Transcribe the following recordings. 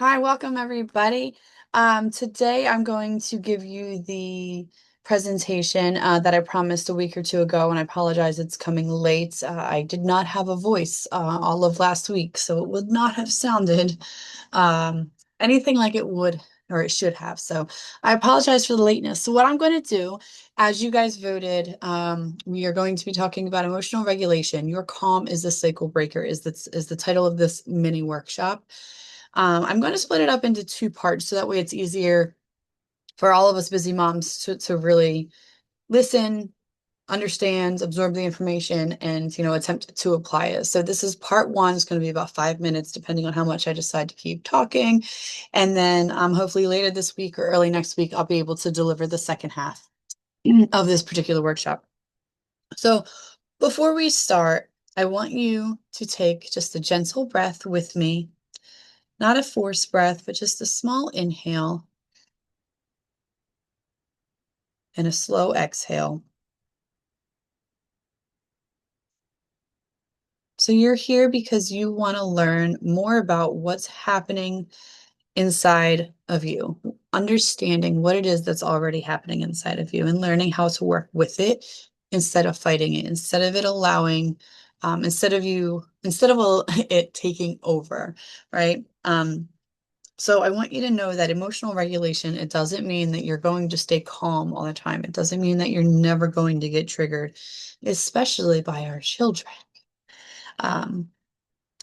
Hi, welcome everybody. Today I'm going to give you the presentation that I promised a week or two ago, and I apologize it's coming late. I did not have a voice all of last week, so it would not have sounded anything like it would or it should have. So I apologize for the lateness. So what I'm going to do, as you guys voted, we are going to be talking about emotional regulation. Your calm is the cycle breaker is the title of this mini workshop. I'm going to split it up into two parts so that way it's easier for all of us busy moms to really listen, understand, absorb the information, and attempt to apply it. So this is part one. It's going to be about 5 minutes, depending on how much I decide to keep talking. And then hopefully later this week or early next week, I'll be able to deliver the second half of this particular workshop. So before we start, I want you to take just a gentle breath with me. Not a forced breath, but just a small inhale and a slow exhale. So you're here because you want to learn more about what's happening inside of you, understanding what it is that's already happening inside of you and learning how to work with it instead of fighting it, instead of it allowing, instead of it taking over, right? So I want you to know that emotional regulation, it doesn't mean that you're going to stay calm all the time. It doesn't mean that you're never going to get triggered, especially by our children. Um,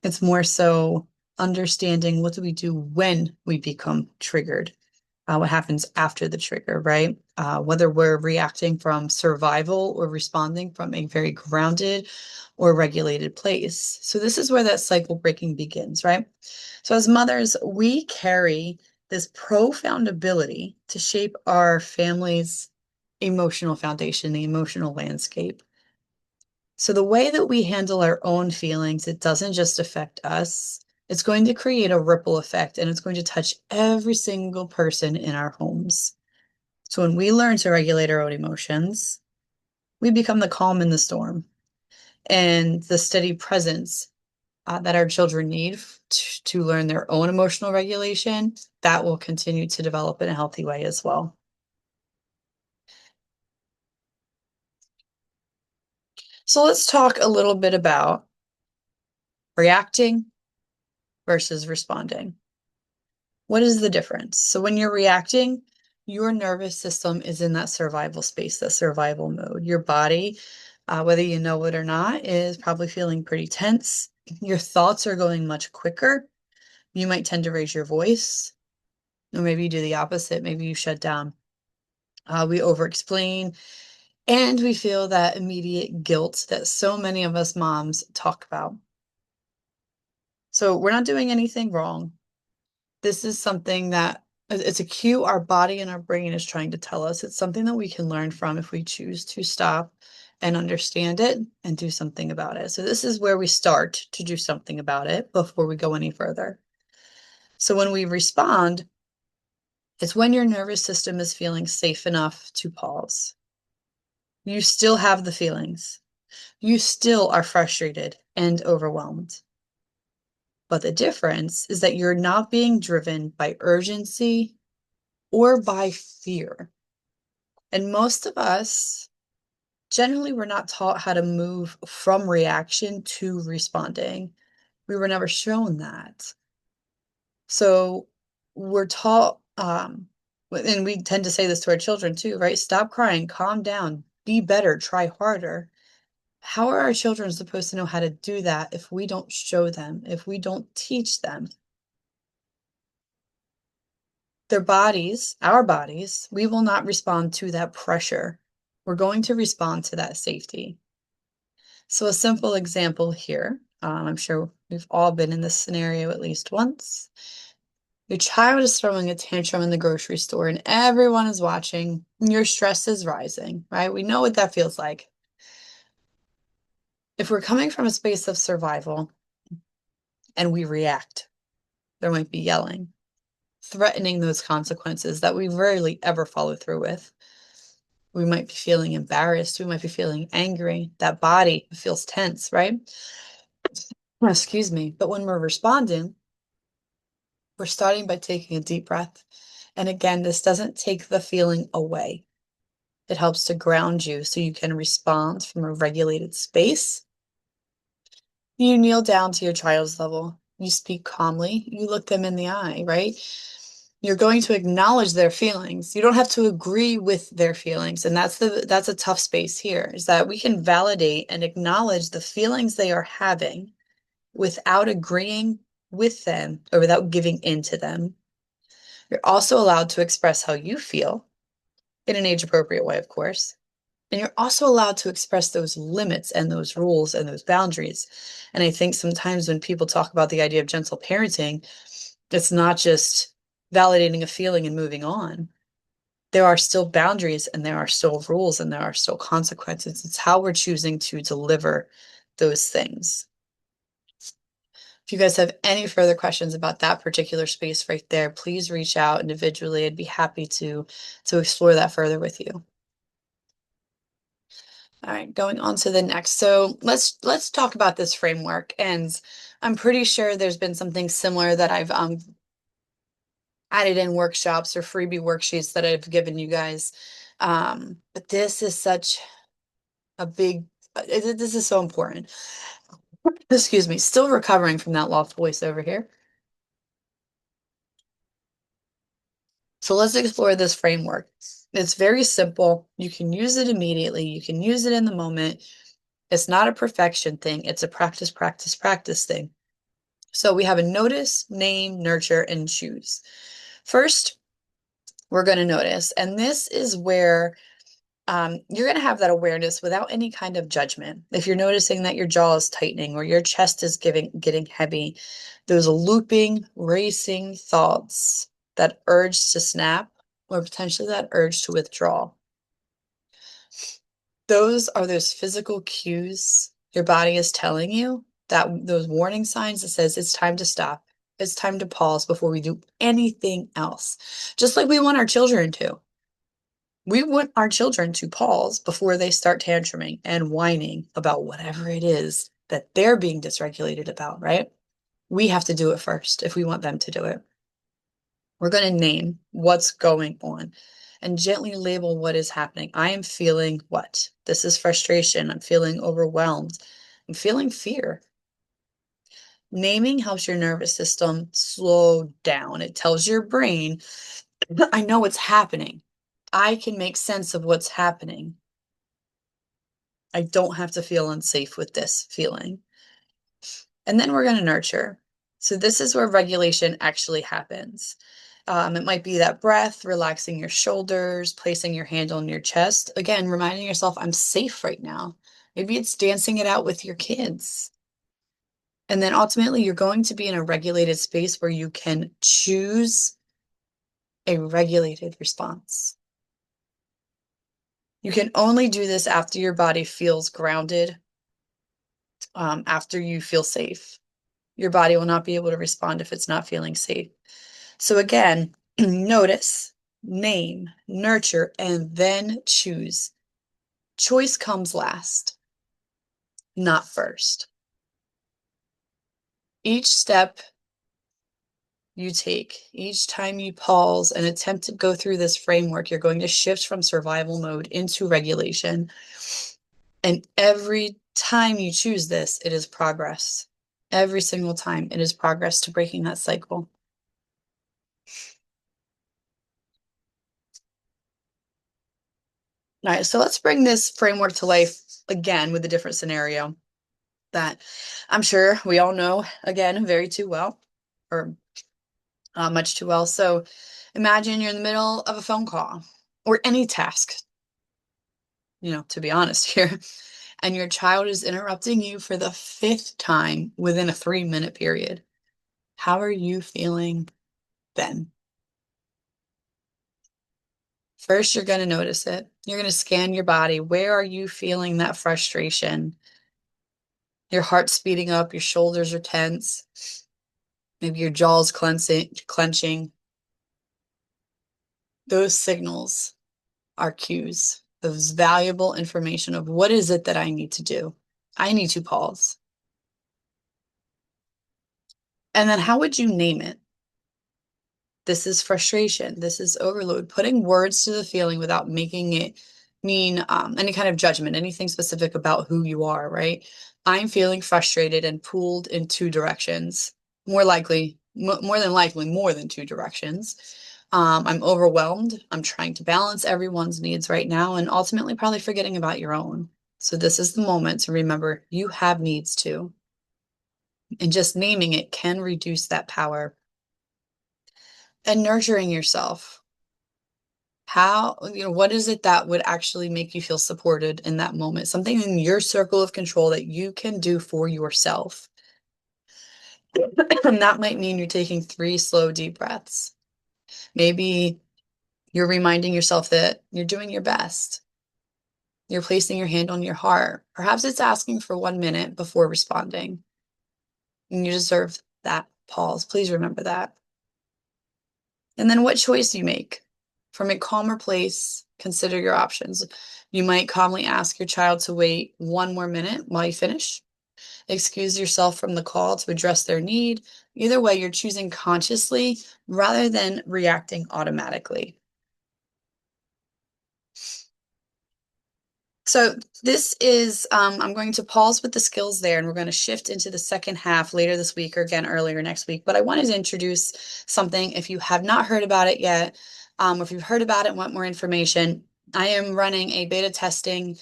it's more so understanding what do we do when we become triggered, what happens after the trigger, right? Whether we're reacting from survival or responding from a very grounded or regulated place. So this is where that cycle breaking begins, right? So as mothers, we carry this profound ability to shape our family's emotional foundation, the emotional landscape. So the way that we handle our own feelings, it doesn't just affect us. It's going to create a ripple effect and it's going to touch every single person in our homes. So when we learn to regulate our own emotions, we become the calm in the storm and the steady presence that our children need to learn their own emotional regulation, that will continue to develop in a healthy way as well. So let's talk a little bit about reacting versus responding. What is the difference? So when you're reacting, your nervous system is in that survival space, that survival mode. Your body, whether you know it or not, is probably feeling pretty tense. Your thoughts are going much quicker. You might tend to raise your voice, or maybe you do the opposite. Maybe you shut down. We over explain, and we feel that immediate guilt that so many of us moms talk about. So we're not doing anything wrong. This is something that it's a cue our body and our brain is trying to tell us. It's something that we can learn from if we choose to stop and understand it and do something about it. So this is where we start to do something about it before we go any further. So when we respond, it's when your nervous system is feeling safe enough to pause. You still have the feelings. You still are frustrated and overwhelmed. But the difference is that you're not being driven by urgency or by fear. And most of us, generally, we're not taught how to move from reaction to responding. We were never shown that. So we're taught, and we tend to say this to our children too, right? Stop crying, calm down, be better, try harder. How are our children supposed to know how to do that if we don't show them, if we don't teach them? Their bodies, our bodies, we will not respond to that pressure. We're going to respond to that safety. So a simple example here, I'm sure we've all been in this scenario at least once. Your child is throwing a tantrum in the grocery store and everyone is watching. And your stress is rising, right? We know what that feels like. If we're coming from a space of survival and we react, there might be yelling, threatening those consequences that we rarely ever follow through with. We might be feeling embarrassed. We might be feeling angry. That body feels tense, right? Excuse me. But when we're responding, We're starting by taking a deep breath. And again, this doesn't take the feeling away. It helps to ground you so you can respond from a regulated space. You kneel down to your child's level. You speak calmly. You look them in the eye, right? You're going to acknowledge their feelings. You don't have to agree with their feelings. And that's a tough space here, is that we can validate and acknowledge the feelings they are having without agreeing with them or without giving in to them. You're also allowed to express how you feel in an age appropriate way, of course. And you're also allowed to express those limits and those rules and those boundaries. And I think sometimes when people talk about the idea of gentle parenting, it's not just validating a feeling and moving on. There are still boundaries and there are still rules and there are still consequences. It's how we're choosing to deliver those things. If you guys have any further questions about that particular space right there, please reach out individually. I'd be happy to explore that further with you. All right, going on to the next. So let's talk about this framework. And I'm pretty sure there's been something similar that I've added in workshops or freebie worksheets that I've given you guys. But this is such a big, this is so important. Excuse me, still recovering from that lost voice over here. So let's explore this framework. It's very simple. You can use it immediately. You can use it in the moment. It's not a perfection thing. It's a practice, practice, practice thing. So we have a notice, name, nurture, and choose. First, we're going to notice. And this is where you're going to have that awareness without any kind of judgment. If you're noticing that your jaw is tightening or your chest is getting heavy, those looping, racing thoughts, that urge to snap, or potentially that urge to withdraw. Those are those physical cues your body is telling you, that those warning signs that says it's time to stop. It's time to pause before we do anything else. Just like we want our children to. We want our children to pause before they start tantruming and whining about whatever it is that they're being dysregulated about, right? We have to do it first if we want them to do it. We're going to name what's going on and gently label what is happening. I am feeling what? This is frustration. I'm feeling overwhelmed. I'm feeling fear. Naming helps your nervous system slow down. It tells your brain, I know what's happening. I can make sense of what's happening. I don't have to feel unsafe with this feeling. And then we're going to nurture. So this is where regulation actually happens. It might be that breath, relaxing your shoulders, placing your hand on your chest. Again, reminding yourself, I'm safe right now. Maybe it's dancing it out with your kids. And then ultimately, you're going to be in a regulated space where you can choose a regulated response. You can only do this after your body feels grounded, after you feel safe. Your body will not be able to respond if it's not feeling safe. So again, notice, name, nurture, and then choose. Choice comes last, not first. Each step you take, each time you pause and attempt to go through this framework, you're going to shift from survival mode into regulation. And every time you choose this, it is progress. Every single time, it is progress to breaking that cycle. All right, so let's bring this framework to life again with a different scenario that I'm sure we all know, again, very too well, or much too well. So imagine you're in the middle of a phone call or any task, to be honest here, and your child is interrupting you for the fifth time within a 3-minute period. How are you feeling then? First, you're going to notice it. You're going to scan your body. Where are you feeling that frustration? Your heart's speeding up, your shoulders are tense, maybe your jaw's clenching. Those signals are cues, those valuable information of what is it that I need to do? I need to pause. And then how would you name it? This is frustration. This is overload. Putting words to the feeling without making it mean any kind of judgment, anything specific about who you are, right? I'm feeling frustrated and pulled in two directions. More than likely, more than two directions. I'm overwhelmed. I'm trying to balance everyone's needs right now and ultimately probably forgetting about your own. So this is the moment to remember you have needs too. And just naming it can reduce that power. And nurturing yourself. What is it that would actually make you feel supported in that moment? Something in your circle of control that you can do for yourself. And that might mean you're taking 3 slow, deep breaths. Maybe you're reminding yourself that you're doing your best. You're placing your hand on your heart. Perhaps it's asking for 1 minute before responding. And you deserve that pause. Please remember that. And then what choice you make. From a calmer place, consider your options. You might calmly ask your child to wait 1 more minute while you finish. Excuse yourself from the call to address their need. Either way, you're choosing consciously rather than reacting automatically. So this is, I'm going to pause with the skills there and we're going to shift into the second half later this week or again earlier next week. But I wanted to introduce something if you have not heard about it yet, or if you've heard about it and want more information. I am running a beta testing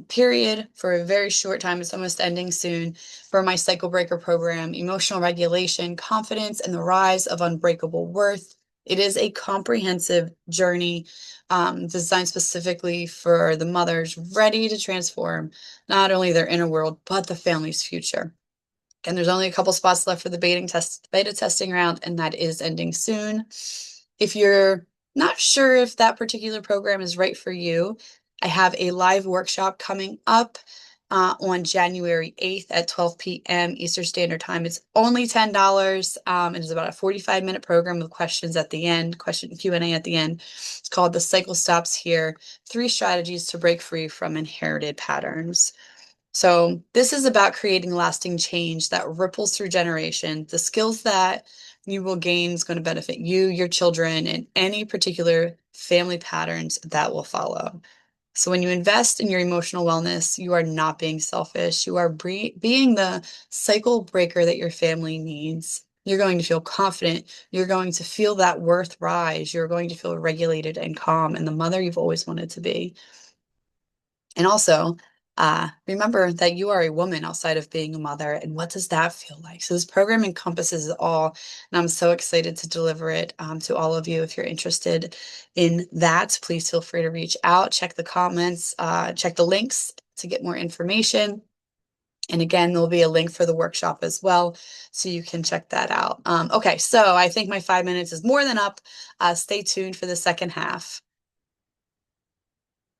period for a very short time. It's almost ending soon for my Cycle Breaker program, Emotional Regulation, Confidence, and the Rise of Unbreakable Worth. It is a comprehensive journey designed specifically for the mothers ready to transform not only their inner world, but the family's future. And there's only a couple spots left for the beta testing round, and that is ending soon. If you're not sure if that particular program is right for you, I have a live workshop coming up on January 8th at 12 p.m. Eastern Standard Time. It's only $10. It is about a 45-minute program with questions at the end, question Q&A at the end. It's called The Cycle Stops Here, 3 Strategies to Break Free from Inherited Patterns. So this is about creating lasting change that ripples through generations. The skills that you will gain is going to benefit you, your children, and any particular family patterns that will follow. So when you invest in your emotional wellness, you are not being selfish. You are being the cycle breaker that your family needs. You're going to feel confident. You're going to feel that worth rise. You're going to feel regulated and calm and the mother you've always wanted to be. And also, remember that you are a woman outside of being a mother. And what does that feel like? So this program encompasses it all. And I'm so excited to deliver it to all of you. If you're interested in that, please feel free to reach out, check the comments, check the links to get more information. And again, there'll be a link for the workshop as well, so you can check that out. Okay, so I think my 5 minutes is more than up. Stay tuned for the second half.